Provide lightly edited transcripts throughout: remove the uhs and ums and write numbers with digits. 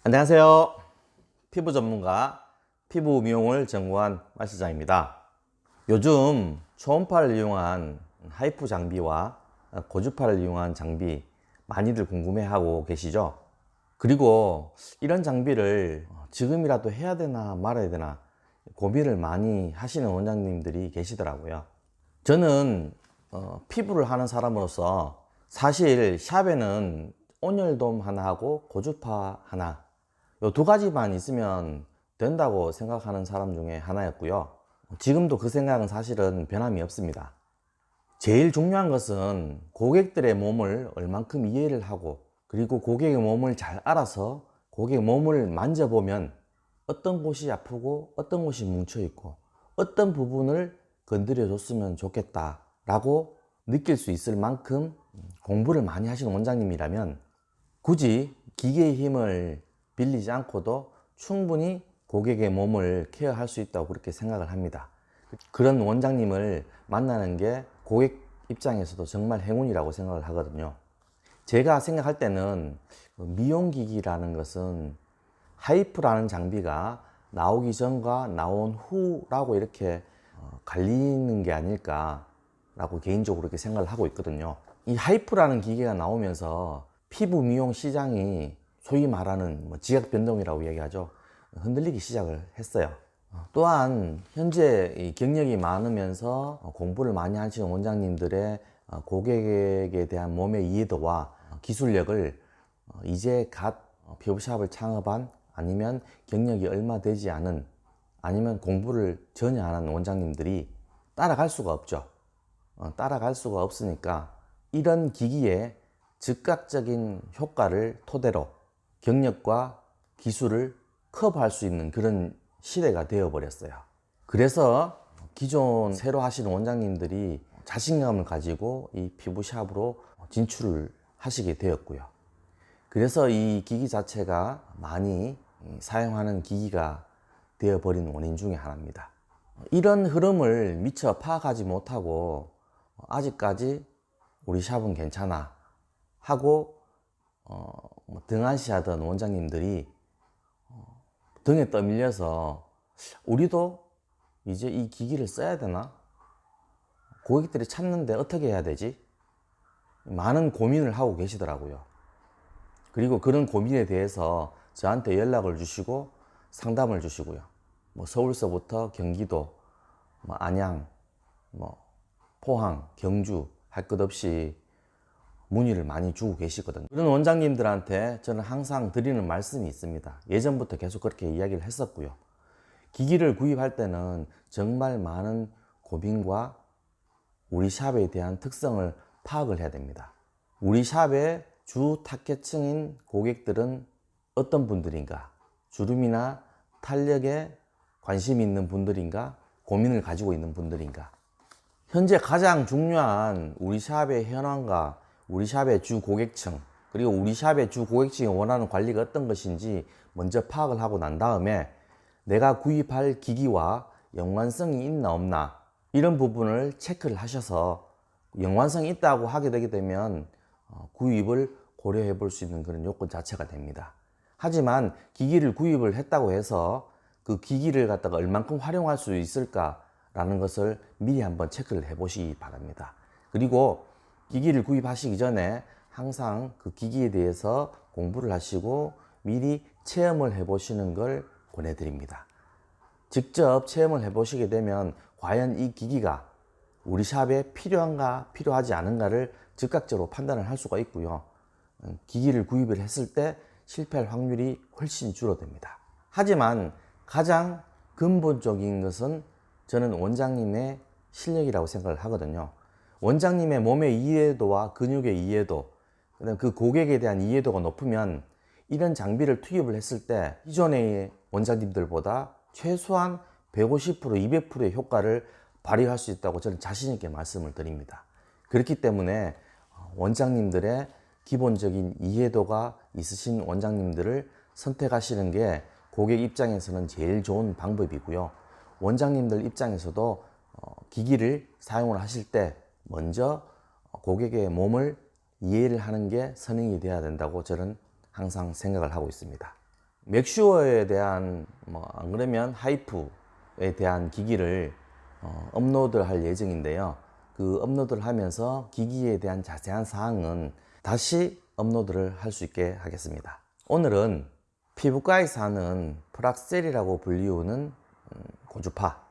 안녕하세요. 피부 전문가 피부 미용을 전공한 말 시장입니다. 요즘 초음파를 이용한 하이프 장비와 고주파를 이용한 장비 많이들 궁금해하고 계시죠? 그리고 이런 장비를 지금이라도 해야 되나 말아야 되나 고민을 많이 하시는 원장님들이 계시더라고요. 저는 피부를 하는 사람으로서 사실 샵에는 온열돔 하나 하고 고주파 하나 이 두 가지만 있으면 된다고 생각하는 사람 중에 하나였고요. 지금도 그 생각은 사실은 변함이 없습니다. 제일 중요한 것은 고객들의 몸을 얼만큼 이해를 하고, 그리고 고객의 몸을 잘 알아서 고객의 몸을 만져보면 어떤 곳이 아프고 어떤 곳이 뭉쳐 있고 어떤 부분을 건드려 줬으면 좋겠다 라고 느낄 수 있을 만큼 공부를 많이 하시는 원장님이라면 굳이 기계의 힘을 빌리지 않고도 충분히 고객의 몸을 케어할 수 있다고 그렇게 생각을 합니다. 그런 원장님을 만나는 게 고객 입장에서도 정말 행운이라고 생각을 하거든요. 제가 생각할 때는 미용기기라는 것은 하이프라는 장비가 나오기 전과 나온 후라고 이렇게 갈리는 게 아닐까 라고 개인적으로 이렇게 생각을 하고 있거든요. 이 하이프라는 기계가 나오면서 피부 미용 시장이 소위 말하는 지각 변동이라고 얘기하죠. 흔들리기 시작을 했어요. 또한 현재 경력이 많으면서 공부를 많이 하시는 원장님들의 고객에 대한 몸의 이해도와 기술력을 이제 갓 피부샵을 창업한, 아니면 경력이 얼마 되지 않은, 아니면 공부를 전혀 안 하는 원장님들이 따라갈 수가 없죠. 따라갈 수가 없으니까 이런 기기의 즉각적인 효과를 토대로 경력과 기술을 커버할 수 있는 그런 시대가 되어 버렸어요. 그래서 기존 새로 하시는 원장님들이 자신감을 가지고 이 피부샵으로 진출을 하시게 되었고요. 그래서 이 기기 자체가 많이 사용하는 기기가 되어 버린 원인 중에 하나입니다. 이런 흐름을 미처 파악하지 못하고 아직까지 우리 샵은 괜찮아 하고 등한시하던 원장님들이 등에 떠밀려서 우리도 이제 이 기기를 써야 되나? 고객들이 찾는데 어떻게 해야 되지? 많은 고민을 하고 계시더라고요. 그리고 그런 고민에 대해서 저한테 연락을 주시고 상담을 주시고요. 서울서부터 경기도, 안양, 포항, 경주 할 것 없이 문의를 많이 주고 계시거든요. 그런 원장님들한테 저는 항상 드리는 말씀이 있습니다. 예전부터 계속 그렇게 이야기를 했었고요. 기기를 구입할 때는 정말 많은 고민과 우리 샵에 대한 특성을 파악을 해야 됩니다. 우리 샵의 주 타겟층인 고객들은 어떤 분들인가? 주름이나 탄력에 관심이 있는 분들인가? 고민을 가지고 있는 분들인가? 현재 가장 중요한 우리 샵의 현황과 우리 샵의 주 고객층, 그리고 우리 샵의 주 고객층이 원하는 관리가 어떤 것인지 먼저 파악을 하고 난 다음에 내가 구입할 기기와 연관성이 있나 없나 이런 부분을 체크를 하셔서 연관성이 있다고 하게 되게 되면 구입을 고려해 볼 수 있는 그런 요건 자체가 됩니다. 하지만 기기를 구입을 했다고 해서 그 기기를 갖다가 얼만큼 활용할 수 있을까라는 것을 미리 한번 체크를 해 보시기 바랍니다. 그리고 기기를 구입하시기 전에 항상 그 기기에 대해서 공부를 하시고 미리 체험을 해 보시는 걸 권해드립니다. 직접 체험을 해 보시게 되면 과연 이 기기가 우리 샵에 필요한가 필요하지 않은가를 즉각적으로 판단을 할 수가 있고요. 기기를 구입을 했을 때 실패할 확률이 훨씬 줄어듭니다. 하지만 가장 근본적인 것은 저는 원장님의 실력이라고 생각을 하거든요. 원장님의 몸의 이해도와 근육의 이해도, 그다음 그 고객에 대한 이해도가 높으면 이런 장비를 투입을 했을 때 기존의 원장님들보다 최소한 150%, 200%의 효과를 발휘할 수 있다고 저는 자신 있게 말씀을 드립니다. 그렇기 때문에 원장님들의 기본적인 이해도가 있으신 원장님들을 선택하시는 게 고객 입장에서는 제일 좋은 방법이고요. 원장님들 입장에서도 기기를 사용을 하실 때 먼저 고객의 몸을 이해를 하는 게 선행이 돼야 된다고 저는 항상 생각을 하고 있습니다. 맥슈어에 대한 안 그러면 하이프에 대한 기기를 업로드할 예정인데요. 그 업로드를 하면서 기기에 대한 자세한 사항은 다시 업로드를 할 수 있게 하겠습니다. 오늘은 피부과에서 하는 프락셀이라고 불리우는 고주파,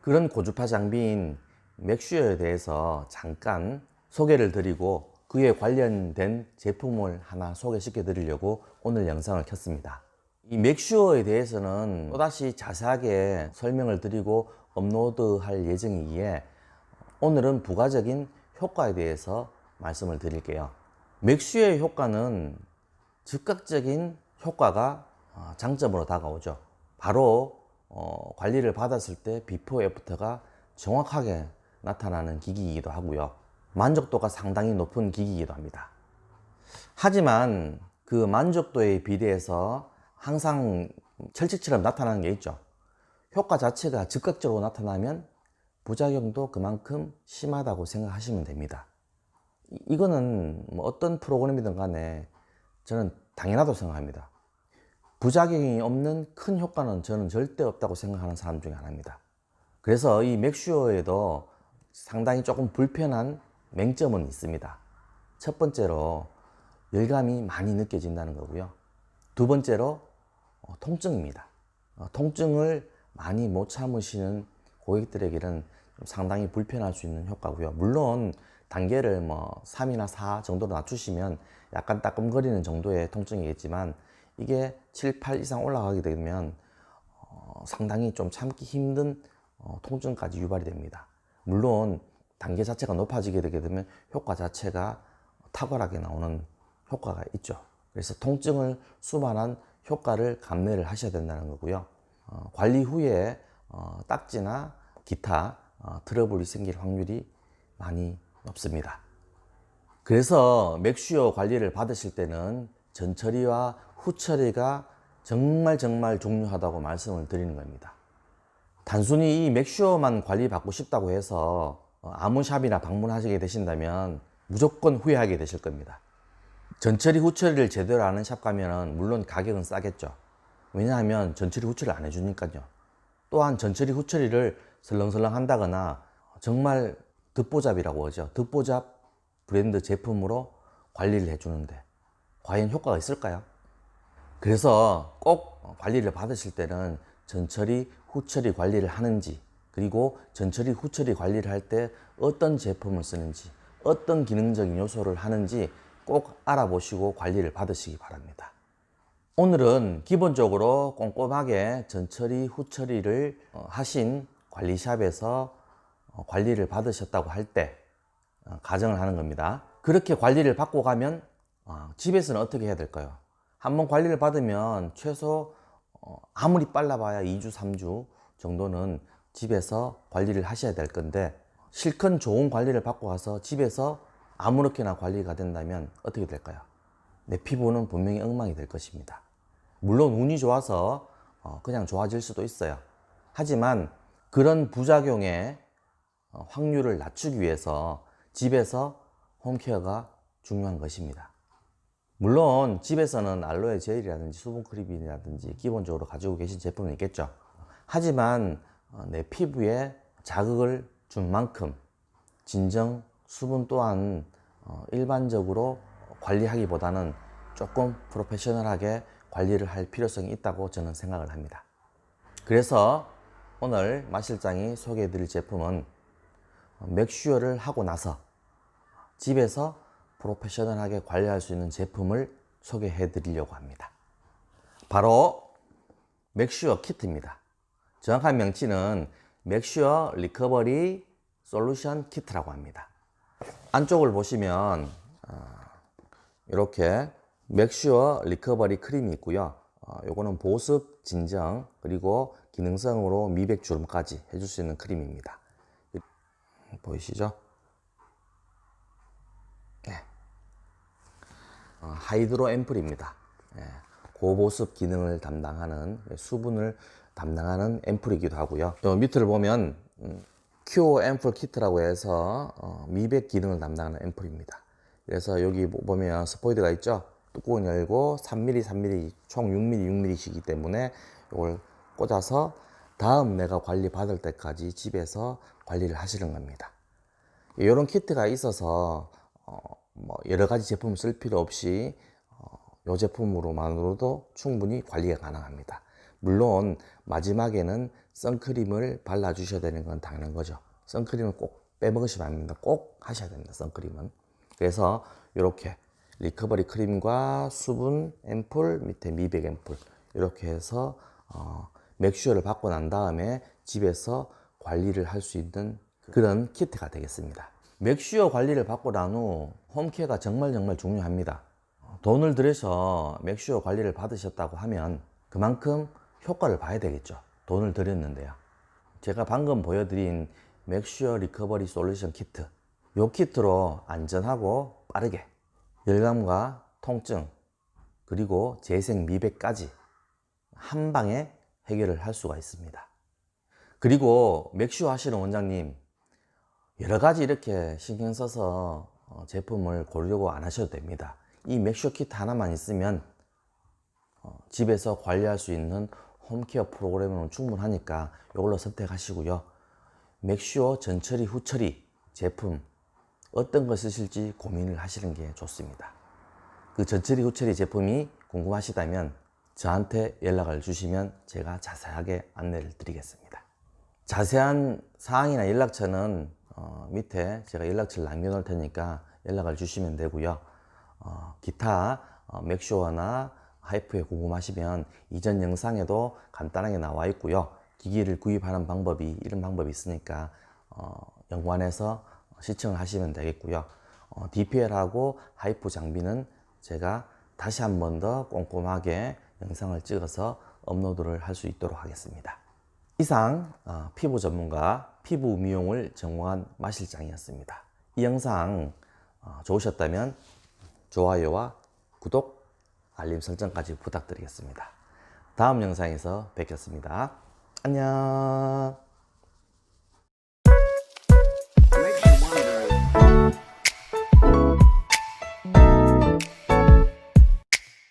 그런 고주파 장비인 맥슈어에 대해서 잠깐 소개를 드리고 그에 관련된 제품을 하나 소개시켜 드리려고 오늘 영상을 켰습니다. 이 맥슈어에 대해서는 또다시 자세하게 설명을 드리고 업로드할 예정이기에 오늘은 부가적인 효과에 대해서 말씀을 드릴게요. 맥슈어의 효과는 즉각적인 효과가 장점으로 다가오죠. 바로 관리를 받았을 때 비포 애프터가 정확하게 나타나는 기기이기도 하고요. 만족도가 상당히 높은 기기이기도 합니다. 하지만 그 만족도에 비례해서 항상 철칙처럼 나타나는 게 있죠. 효과 자체가 즉각적으로 나타나면 부작용도 그만큼 심하다고 생각하시면 됩니다. 이거는 어떤 프로그램이든 간에 저는 당연하다고 생각합니다. 부작용이 없는 큰 효과는 저는 절대 없다고 생각하는 사람 중에 하나입니다. 그래서 이 맥슈어에도 상당히 조금 불편한 맹점은 있습니다. 첫 번째로 열감이 많이 느껴진다는 거고요. 두 번째로 통증입니다. 통증을 많이 못 참으시는 고객들에게는 상당히 불편할 수 있는 효과고요. 물론 단계를 3이나 4 정도로 낮추시면 약간 따끔거리는 정도의 통증이겠지만 이게 7, 8 이상 올라가게 되면 상당히 좀 참기 힘든 통증까지 유발이 됩니다. 물론 단계 자체가 높아지게 되게 되면 효과 자체가 탁월하게 나오는 효과가 있죠. 그래서 통증을 수반한 효과를 감내를 하셔야 된다는 거고요. 관리 후에 딱지나 기타 트러블이 생길 확률이 많이 높습니다. 그래서 맥슈어 관리를 받으실 때는 전처리와 후처리가 정말 중요하다고 말씀을 드리는 겁니다. 단순히 이 맥슈어만 관리 받고 싶다고 해서 아무 샵이나 방문하시게 되신다면 무조건 후회하게 되실 겁니다. 전처리 후처리를 제대로 아는 샵 가면은 물론 가격은 싸겠죠. 왜냐하면 전처리 후처리를 안 해주니까요. 또한 전처리 후처리를 설렁설렁 한다거나 정말 듣보잡이라고 하죠. 듣보잡 브랜드 제품으로 관리를 해주는데 과연 효과가 있을까요? 그래서 꼭 관리를 받으실 때는 전처리 후처리 관리를 하는지, 그리고 전처리 후처리 관리를 할 때 어떤 제품을 쓰는지, 어떤 기능적인 요소를 하는지 꼭 알아보시고 관리를 받으시기 바랍니다. 오늘은 기본적으로 꼼꼼하게 전처리 후처리를 하신 관리샵에서 관리를 받으셨다고 할 때 가정을 하는 겁니다. 그렇게 관리를 받고 가면 집에서는 어떻게 해야 될까요? 한번 관리를 받으면 최소 아무리 빨라봐야 2주, 3주 정도는 집에서 관리를 하셔야 될 건데, 실컷 좋은 관리를 받고 가서 집에서 아무렇게나 관리가 된다면 어떻게 될까요? 내 피부는 분명히 엉망이 될 것입니다. 물론 운이 좋아서 그냥 좋아질 수도 있어요. 하지만 그런 부작용의 확률을 낮추기 위해서 집에서 홈케어가 중요한 것입니다. 물론 집에서는 알로에 젤이라든지 수분크림이라든지 기본적으로 가지고 계신 제품은 있겠죠. 하지만 내 피부에 자극을 준 만큼 진정 수분 또한 일반적으로 관리하기보다는 조금 프로페셔널하게 관리를 할 필요성이 있다고 저는 생각을 합니다. 그래서 오늘 마 실장이 소개해 드릴 제품은 맥슈어를 하고 나서 집에서 프로페셔널하게 관리할 수 있는 제품을 소개해 드리려고 합니다. 바로 맥슈어 키트입니다. 정확한 명칭은 맥슈어 리커버리 솔루션 키트라고 합니다. 안쪽을 보시면 이렇게 맥슈어 리커버리 크림이 있고요. 요거는 보습, 진정, 그리고 기능성으로 미백 주름까지 해줄 수 있는 크림입니다. 보이시죠? 네. 하이드로 앰플입니다. 네. 고보습 기능을 담당하는, 수분을 담당하는 앰플이기도 하고요. 요 밑을 보면 큐어 앰플 키트라고 해서 미백 기능을 담당하는 앰플입니다. 그래서 여기 보면 스포이드가 있죠. 뚜껑을 열고 3mm, 3mm, 총 6mm, 6mm이기 때문에 이걸 꽂아서 다음 내가 관리 받을 때까지 집에서 관리를 하시는 겁니다. 이런 키트가 있어서 뭐 여러 가지 제품을 쓸 필요 없이 이 제품으로만으로도 충분히 관리가 가능합니다. 물론 마지막에는 선크림을 발라 주셔야 되는 건 당연한 거죠. 선크림을 꼭 빼먹으시면 안 됩니다. 꼭 하셔야 됩니다. 선크림은. 그래서 이렇게 리커버리 크림과 수분 앰플, 밑에 미백 앰플 이렇게 해서 맥슈어를 받고 난 다음에 집에서 관리를 할 수 있는 그런 키트가 되겠습니다. 맥슈어 관리를 받고 난 후 홈케어가 정말 중요합니다. 돈을 들여서 맥슈어 관리를 받으셨다고 하면 그만큼 효과를 봐야 되겠죠. 돈을 들였는데요. 제가 방금 보여드린 맥슈어 리커버리 솔루션 키트, 이 키트로 안전하고 빠르게 열감과 통증 그리고 재생 미백까지 한 방에 해결을 할 수가 있습니다. 그리고 맥슈어 하시는 원장님, 여러 가지 이렇게 신경 써서 제품을 고르려고 안 하셔도 됩니다. 이 맥슈어 키트 하나만 있으면 집에서 관리할 수 있는 홈케어 프로그램은 충분하니까 이걸로 선택하시고요. 맥슈어 전처리 후처리 제품 어떤 거 쓰실지 고민을 하시는 게 좋습니다. 그 전처리 후처리 제품이 궁금하시다면 저한테 연락을 주시면 제가 자세하게 안내를 드리겠습니다. 자세한 사항이나 연락처는 밑에 제가 연락처를 남겨놓을 테니까 연락을 주시면 되고요. 기타 맥슈어나 하이프에 궁금하시면 이전 영상에도 간단하게 나와 있고요. 기기를 구입하는 방법이 이런 방법이 있으니까 연관해서 시청을 하시면 되겠고요. DPL하고 하이프 장비는 제가 다시 한 번 더 꼼꼼하게 영상을 찍어서 업로드를 할 수 있도록 하겠습니다. 이상 피부 전문가 피부 미용을 전공한 마실장이었습니다. 이 영상 좋으셨다면 좋아요와 구독, 알림 설정까지 부탁드리겠습니다. 다음 영상에서 뵙겠습니다. 안녕.